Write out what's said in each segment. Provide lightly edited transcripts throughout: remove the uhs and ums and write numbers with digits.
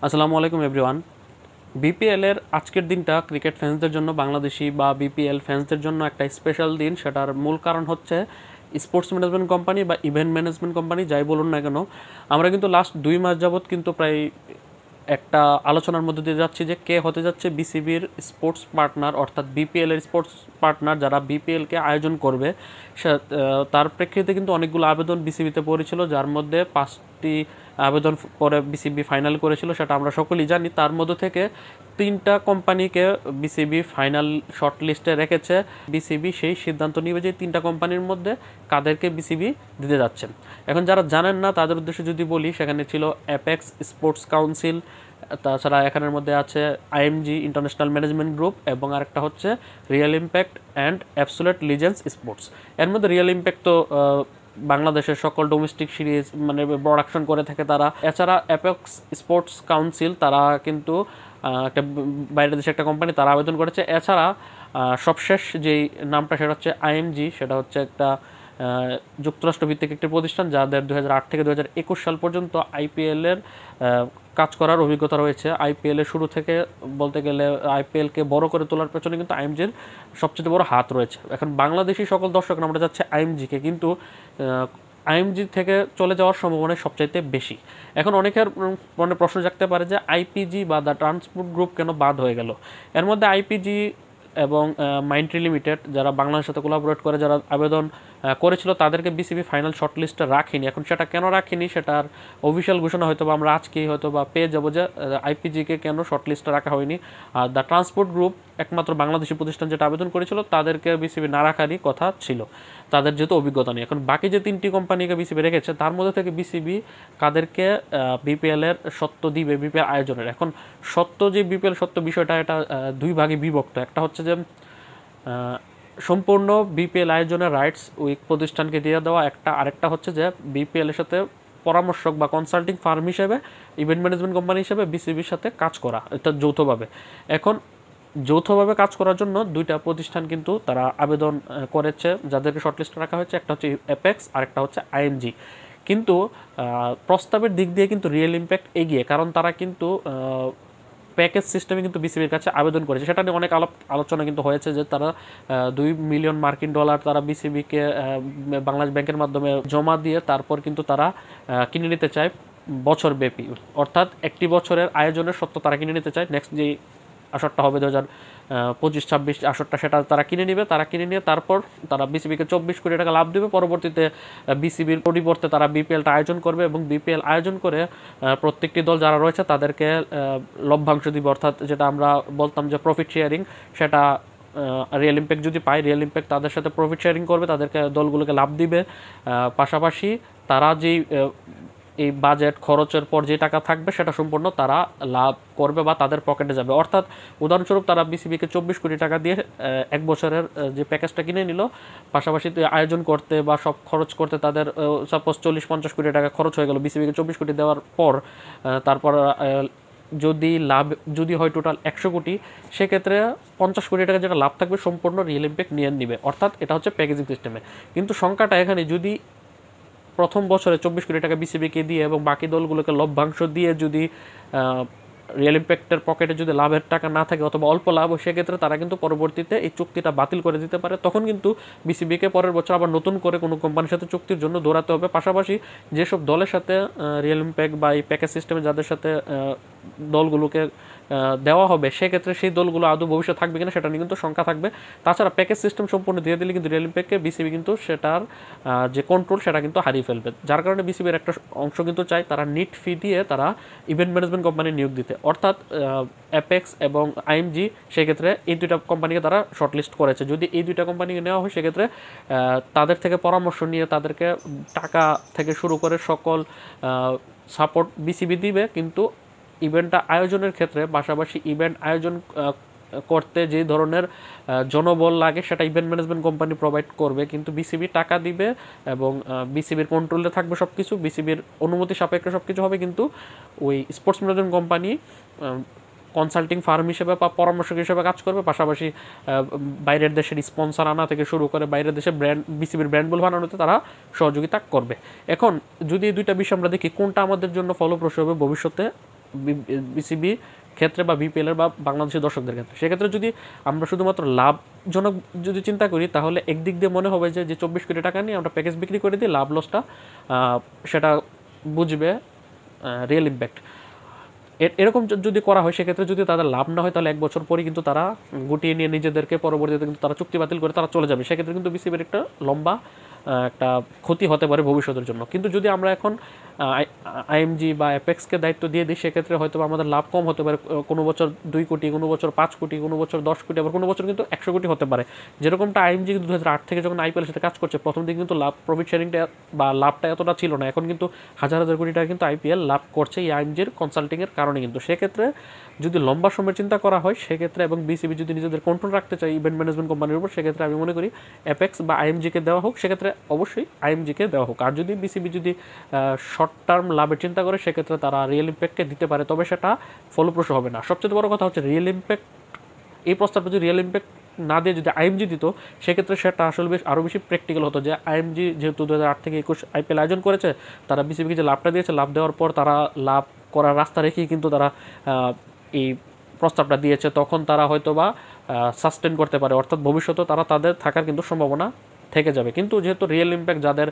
আসসালামু আলাইকুম everyone. BPL এর আজকের দিনটা ক্রিকেট ফ্যান্সদের জন্য, বাংলাদেশি বা বিপিএল ফ্যান্সদের জন্য একটা স্পেশাল দিন। সেটার মূল কারণ হচ্ছে স্পোর্টস ম্যানেজমেন্ট কোম্পানি বা ইভেন্ট ম্যানেজমেন্ট কোম্পানি, যাই বলুন না কেন, আমরা কিন্তু লাস্ট 2 মাস যাবৎ কিন্তু প্রায় একটা আলোচনার মধ্যে দিয়ে যাচ্ছি যে কে হতে যাচ্ছে বিসিবির স্পোর্টস পার্টনার, অর্থাৎ বিপিএল এর স্পোর্টস পার্টনার, যারা বিপিএলকে আয়োজন করবে। তার প্রেক্ষিতে কিন্তু অনেকগুলো আবেদন বিসিবিতে পড়েছিল, যার মধ্যে 5টি আবেদন পরে বিসিবি ফাইনাল করেছিল, সেটা আমরা সকলেই জানি। তার মধ্যে থেকে 3টা কোম্পানিকে বিসিবি ফাইনাল শর্ট লিস্টে রেখেছে। বিসিবি সেই সিদ্ধান্ত নিবে যে 3টা কোম্পানির মধ্যে কাদেরকে বিসিবি দিতে যাচ্ছেন। এখন যারা জানেন না তাদের উদ্দেশ্যে যদি বলি, সেখানে ছিল অ্যাপেক্স স্পোর্টস কাউন্সিল, তাছাড়া এখানের মধ্যে আছে আইএমজি ইন্টারন্যাশনাল ম্যানেজমেন্ট গ্রুপ, এবং আরেকটা হচ্ছে real impact and absolute legends sports. এর মধ্যে রিয়েল ইম্প্যাক্ট তো বাংলাদেশের সকল ডোমেস্টিক সিরিজ মানে প্রোডাকশন করে থাকে তারা। এছাড়া অ্যাপেক্স স্পোর্টস কাউন্সিল, তারা কিন্তু একটা বাইরের দেশে একটা কোম্পানি, তারা আবেদন করেছে। এছাড়া সবশেষ যেই নামটা সেটা হচ্ছে আইএমজি, সেটা হচ্ছে একটা যুক্তরাষ্ট্রভিত্তিক একটি প্রতিষ্ঠান, যাদের 2008 থেকে 2021 সাল পর্যন্ত আইপিএলের কাজ করার অভিজ্ঞতা রয়েছে। আইপিএলের শুরু থেকে বলতে গেলে আইপিএলকে বড় করে তোলার পেছনে কিন্তু আইএমজির সবচেয়ে বড় হাত রয়েছে। এখন বাংলাদেশি সকল দর্শকরা আমরা যাচ্ছে আইএমজিকে, কিন্তু আইএমজি থেকে চলে যাওয়ার সম্ভাবনা সবচাইতে বেশি। এখন অনেকের মনে প্রশ্ন জাগতে পারে যে আইপিজি বা দ্য ট্রান্সপোর্ট গ্রুপ কেন বাদ হয়ে গেল। এর মধ্যে আইপিজি এবং মাইন্ট্রি লিমিটেড, যারা বাংলাদেশের সাথে কোলাবোরেট করে যারা আবেদন করেছিল, তাদেরকে বিসিবি ফাইনাল শর্টলিস্টে রাখিনি। এখন সেটা কেন রাখিনি, সেটার অফিসিয়াল ঘোষণা হয়তো বা আমরা আজকেই হয়তো বা পেয়ে যাবো যে আইপিজিকে কেন শর্টলিস্টে রাখা হয়নি। আর দ্য ট্রান্সপোর্ট গ্রুপ একমাত্র বাংলাদেশি প্রতিষ্ঠান যেটা আবেদন করেছিল, তাদেরকে বিসিবি না রাখারই কথা ছিল, তাদের যেহেতু অভিজ্ঞতা নেই। এখন বাকি যে 3টি কোম্পানিকে বিসিবি রেখেছে, তার মধ্যে থেকে বিসিবি কাদেরকে বিপিএল এর সত্ত্ব দিবে বিপিএল আয়োজনের। এখন সত্ত্ব, যে বিপিএল সত্ত্ব বিষয়টা, এটা দুই ভাগে বিভক্ত। একটা হচ্ছে যে সম্পূর্ণ বিপিএল আয়োজনের রাইটস ওই প্রতিষ্ঠানকে দিয়ে দেওয়া একটা, আরেকটা হচ্ছে যে বিপিএল এর সাথে পরামর্শক বা কনসাল্টিং ফার্ম হিসেবে, ইভেন্ট ম্যানেজমেন্ট কোম্পানি হিসেবে বিসিবির সাথে কাজ করা, এটা যৌথভাবে। এখন যৌথভাবে কাজ করার জন্য 2টা প্রতিষ্ঠান কিন্তু তারা আবেদন করেছে, যাদেরকে শর্টলিস্টে রাখা হয়েছে। একটা হচ্ছে অ্যাপেক্স, আর একটা হচ্ছে আইএমজি। কিন্তু প্রস্তাবের দিক দিয়ে কিন্তু রিয়েল ইম্প্যাক্ট এগিয়ে, কারণ তারা কিন্তু প্যাকেজ সিস্টেমে কিন্তু বিসিবির কাছে আবেদন করেছে। সেটা নিয়ে অনেক আলোচনা কিন্তু হয়েছে যে তারা $2 মিলিয়ন তারা বিসিবিকে বাংলাদেশ ব্যাংকের মাধ্যমে জমা দিয়ে তারপর কিন্তু তারা কিনে নিতে চায় বছর ব্যাপী, অর্থাৎ একটি বছরের আয়োজনের সত্ত্ব তারা কিনে নিতে চায়। নেক্সট যে আসরটা হবে 2025-26 আসরটা, সেটা তারা কিনে নিবে। তারা কিনে নিয়ে তারপর তারা বিসিবিকে 24 কোটি টাকা লাভ দেবে। পরবর্তীতে বিসিবির পরিবর্তে তারা বিপিএলটা আয়োজন করবে, এবং বিপিএল আয়োজন করে প্রত্যেকটি দল যারা রয়েছে তাদেরকে লভ্যাংশ দিবে, অর্থাৎ যেটা আমরা বলতাম যে প্রফিট শেয়ারিং, সেটা রিয়েল ইম্প্যাক্ট যদি পায়, রিয়েল ইম্প্যাক্ট তাদের সাথে প্রফিট শেয়ারিং করবে, তাদেরকে দলগুলোকে লাভ দিবে। পাশাপাশি তারা যেই এই বাজেট খরচের পর যে টাকা থাকবে, সেটা সম্পূর্ণ তারা লাভ করবে বা তাদের পকেটে যাবে। অর্থাৎ উদাহরণস্বরূপ তারা বিসিবিকে 24 কোটি টাকা দিয়ে 1 বছরের যে প্যাকেজটা কিনে নিল, পাশাপাশি আয়োজন করতে বা সব খরচ করতে তাদের সাপোজ 40-50 কোটি টাকা খরচ হয়ে গেল বিসিবিকে 24 কোটি দেওয়ার পর। তারপর যদি হয় টোটাল 100 কোটি, সেক্ষেত্রে 50 কোটি টাকা যেটা লাভ থাকবে সম্পূর্ণ রিয়েল ইম্প্যাক্ট নিয়ে নিবে। অর্থাৎ এটা হচ্ছে প্যাকেজিং সিস্টেমে। কিন্তু সংখ্যাটা এখানে, যদি প্রথম বছরে 24 কোটি টাকা বিসিবিকে দিয়ে এবং বাকি দলগুলোকে লভ্যাংশ দিয়ে যদি রিয়েল ইম্প্যাক্টের পকেটে যদি লাভের টাকা না থাকে অথবা অল্প লাভ হয়, সেক্ষেত্রে তারা কিন্তু পরবর্তীতে এই চুক্তিটা বাতিল করে দিতে পারে। তখন কিন্তু বিসিবিকে পরের বছর আবার নতুন করে কোনো কোম্পানির সাথে চুক্তির জন্য দৌড়াতে হবে। পাশাপাশি যেসব দলের সাথে রিয়েল ইম্প্যাক্ট বা এই প্যাকেজ সিস্টেমে যাদের সাথে দলগুলোকে দেওয়া হবে, সেক্ষেত্রে সেই দলগুলো আদৌ ভবিষ্যৎ থাকবে কিনা সেটা নিয়ে কিন্তু শঙ্কা থাকবে। তাছাড়া প্যাকেজ সিস্টেম সম্পূর্ণ দিয়ে দিলে কিন্তু রিয়েল ইম্প্যাক্টকে বিসিবি কিন্তু সেটার যে কন্ট্রোল, সেটা কিন্তু হারিয়ে ফেলবে। যার কারণে বিসিবির একটা অংশ কিন্তু চাই তারা নিট ফি দিয়ে তারা ইভেন্ট ম্যানেজমেন্ট কোম্পানি নিয়োগ দিতে, অর্থাৎ অ্যাপেক্স এবং আইএমজি। সেক্ষেত্রে এই 2টা কোম্পানিকে তারা শর্টলিস্ট করেছে। যদি এই 2টা কোম্পানিকে নেওয়া হয়, সেক্ষেত্রে তাদের থেকে পরামর্শ নিয়ে তাদেরকে টাকা থেকে শুরু করে সকল সাপোর্ট বিসিবি দিবে। কিন্তু ইভেন্টটা আয়োজনের ক্ষেত্রে, পাশাপাশি ইভেন্ট আয়োজন করতে যে ধরনের জনবল লাগে, সেটা ইভেন্ট ম্যানেজমেন্ট কোম্পানি প্রোভাইড করবে। কিন্তু বিসিবি টাকা দিবে এবং বিসিবির কন্ট্রোলে থাকবে সব কিছু, বিসিবির অনুমতি সাপেক্ষে সব কিছু হবে। কিন্তু ওই sports management company consulting farm হিসেবে বা পরামর্শক হিসেবে কাজ করবে। পাশাপাশি বাইরের দেশের স্পন্সর আনা থেকে শুরু করে বাইরের দেশে বিসিবির ব্র্যান্ডবল বানানোতে তারা সহযোগিতা করবে। এখন যদি এই 2টা বিষয় আমরা দেখি, কোনটা আমাদের জন্য ফলপ্রসূ হবে ভবিষ্যতে, বিসিবি ক্ষেত্রে বা বিপিএলের বা বাংলাদেশের দর্শকদের ক্ষেত্রে। সেক্ষেত্রে যদি আমরা শুধুমাত্র লাভজনক যদি চিন্তা করি, তাহলে একদিক দিয়ে মনে হবে যে 24 কোটি টাকা নিয়ে আমরা প্যাকেজ বিক্রি করে দিই, লাভ লসটা সেটা বুঝবে রিয়েল ইম্প্যাক্ট। এরকম যদি করা হয়, সেক্ষেত্রে যদি তাদের লাভ না হয়, তাহলে 1 বছর পরই কিন্তু তারা গুটিয়ে নিয়ে নিজেদেরকে পরবর্তীতে কিন্তু তারা চুক্তি বাতিল করে তারা চলে যাবে। সেক্ষেত্রে কিন্তু বিসিবির একটা লম্বা একটা ক্ষতি হতে পারে ভবিষ্যতের জন্য। কিন্তু যদি আমরা এখন আইএমজি বা অ্যাপেক্সকে দায়িত্ব দিয়ে দিই, সেক্ষেত্রে হয়তো আমাদের লাভ কম হতে পারে, কোনো বছর 2 কোটি, কোনো বছর 5 কোটি, কোনো বছর 10 কোটি, আবার কোনো বছর কিন্তু 100 কোটি হতে পারে। যেরকমটা আইএমজি কিন্তু 2008 থেকে যখন আইপিএলের সাথে কাজ করছে, প্রথম দিকে কিন্তু লাভ প্রফিট শেয়ারিংটা বা লাভটা এতটা ছিল না। এখন কিন্তু হাজার হাজার কোটি টাকা কিন্তু আইপিএল লাভ করছে এই আইএমজির কনসাল্টিংয়ের কারণে। কিন্তু সেক্ষেত্রে যদি লম্বা সময়ের চিন্তা করা হয় সেক্ষেত্রে, এবং বিসিবি যদি নিজেদের কন্ট্রোল রাখতে চায় ইভেন্ট ম্যানেজমেন্ট কোম্পানির উপর, সেক্ষেত্রে আমি মনে করি অ্যাপেক্স বা আইএমজিকে দেওয়া হোক, সেক্ষেত্রে অবশ্যই আইএমজিকে দেওয়া হোক। আর যদি বিসিবি যদি শর্ট টার্ম লাভের চিন্তা করে, সেক্ষেত্রে তারা রিয়েল ইম্প্যাক্টকে দিতে পারে, তবে সেটা ফলপ্রসূ হবে না। সবচেয়ে বড় কথা হচ্ছে রিয়েল ইম্প্যাক্ট, এই প্রস্তাবটা যদি রিয়েল ইম্প্যাক্ট না দিয়ে যদি আইএমজি দিত, সেক্ষেত্রে সেটা আসলে আরও বেশি প্র্যাকটিক্যাল হতো। যে আইএমজি যেহেতু 2008 থেকে 21 আইপিএল আয়োজন করেছে, তারা বিসিবিকে যে লাভটা দিয়েছে, লাভ দেওয়ার পর তারা লাভ করার রাস্তা রেখেই কিন্তু তারা এই প্রস্তাবটা দিয়েছে। তখন তারা হয়তো বা সাস্টেন করতে পারে, অর্থাৎ ভবিষ্যতে তারা তাদের থাকার কিন্তু সম্ভাবনা থেকে যাবে। কিন্তু যেহেতু রিয়েল ইম্প্যাক্ট যাদের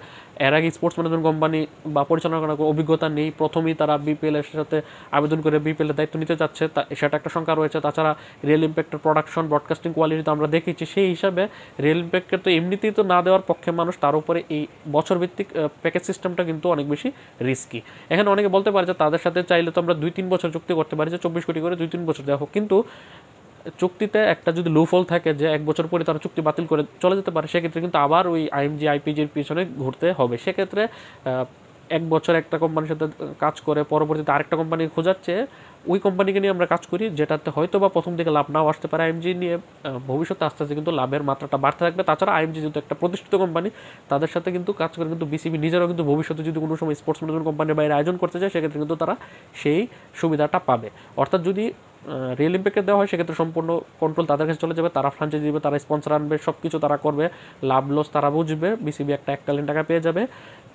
এর আগে স্পোর্টস ম্যানেজমেন্ট কোম্পানি বা পরিচালনা করার অভিজ্ঞতা নেই, প্রথমেই তারা বিপিএলের সাথে আবেদন করে বিপিএলের দায়িত্ব নিতে যাচ্ছে, সেটা একটা সংখ্যা রয়েছে। তাছাড়া রিয়েল ইম্প্যাক্টের প্রোডাকশন, ব্রডকাস্টিং কোয়ালিটি তো আমরা দেখেছি, সেই হিসাবে রিয়েল ইম্প্যাক্টের তো এমনিতেই তো না দেওয়ার পক্ষে মানুষ, তার উপরে এই বছরভিত্তিক প্যাকেজ সিস্টেমটা কিন্তু অনেক বেশি রিস্কি। এখানে অনেকে বলতে পারে যে তাদের সাথে চাইলে তো আমরা 2-3 বছর চুক্তি করতে পারি, যে 24 কোটি করে 2-3 বছর দেওয়া হোক। কিন্তু চুক্তিতে একটা যদি লুফল থাকে যে 1 বছর পরে তারা চুক্তি বাতিল করে চলে যেতে পারে, সেক্ষেত্রে কিন্তু আবার ওই আইএমজি আইপিজির পিছনে ঘুরতে হবে। সেক্ষেত্রে 1 বছর একটা কোম্পানির সাথে কাজ করে পরবর্তীতে আরেকটা কোম্পানি খোঁজাচ্ছে, ওই কোম্পানিকে নিয়ে আমরা কাজ করি, যেটাতে হয়তো বা প্রথম দিকে লাভ নাও আসতে পারে। আইএমজি নিয়ে ভবিষ্যতে আস্তে আস্তে কিন্তু লাভের মাত্রাটা বাড়তে থাকবে। তাছাড়া আইএমজি যেহেতু একটা প্রতিষ্ঠিত কোম্পানি, তাদের সাথে কিন্তু কাজ করে কিন্তু বিসিবি নিজেরাও কিন্তু ভবিষ্যতে যদি কোনো সময় স্পোর্টস ম্যানেজমেন্ট কোম্পানির বাইরে আয়োজন করতে চায়, সেক্ষেত্রে কিন্তু তারা সেই সুবিধাটা পাবে। অর্থাৎ যদি রিয়েল ইম্প্যাক্টে দেওয়া হয়, সেক্ষেত্রে সম্পূর্ণ কন্ট্রোল তাদের কাছে চলে যাবে, তারা ফ্রাঞ্চাইজি দিবে, তারা স্পন্সর আনবে, সব কিছু তারা করবে, লাভ লস তারা বুঝবে, বিসিবি একটা 1 কালীন টাকা পেয়ে যাবে,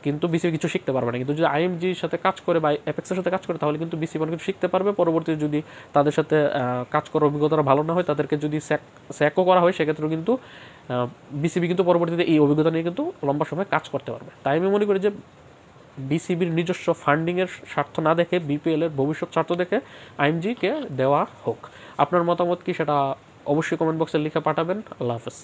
কিন্তু বিসিবি কিছু শিখতে পারবে না। কিন্তু যদি আইএমজির সাথে কাজ করে বা অ্যাপেক্সের সাথে কাজ করে, তাহলে কিন্তু বিসিবি অনেক কিছু শিখতে পারবে। পরবর্তীতে যদি তাদের সাথে কাজ করার অভিজ্ঞতাটা ভালো না হয়, তাদেরকে যদি স্যাকও করা হয়, সেক্ষেত্রেও কিন্তু বিসিবি কিন্তু পরবর্তীতে এই অভিজ্ঞতা নিয়ে কিন্তু লম্বা সময় কাজ করতে পারবে। তাই আমি মনে করি যে বিসিবির নিজস্ব ফান্ডিংয়ের স্বার্থ না দেখে, বিপিএলের ভবিষ্যৎ স্বার্থ দেখে আইএমজিকে দেওয়া হোক। আপনার মতামত কি, সেটা অবশ্যই কমেন্ট বক্সে লিখে পাঠাবেন। আল্লাহ হাফেজ।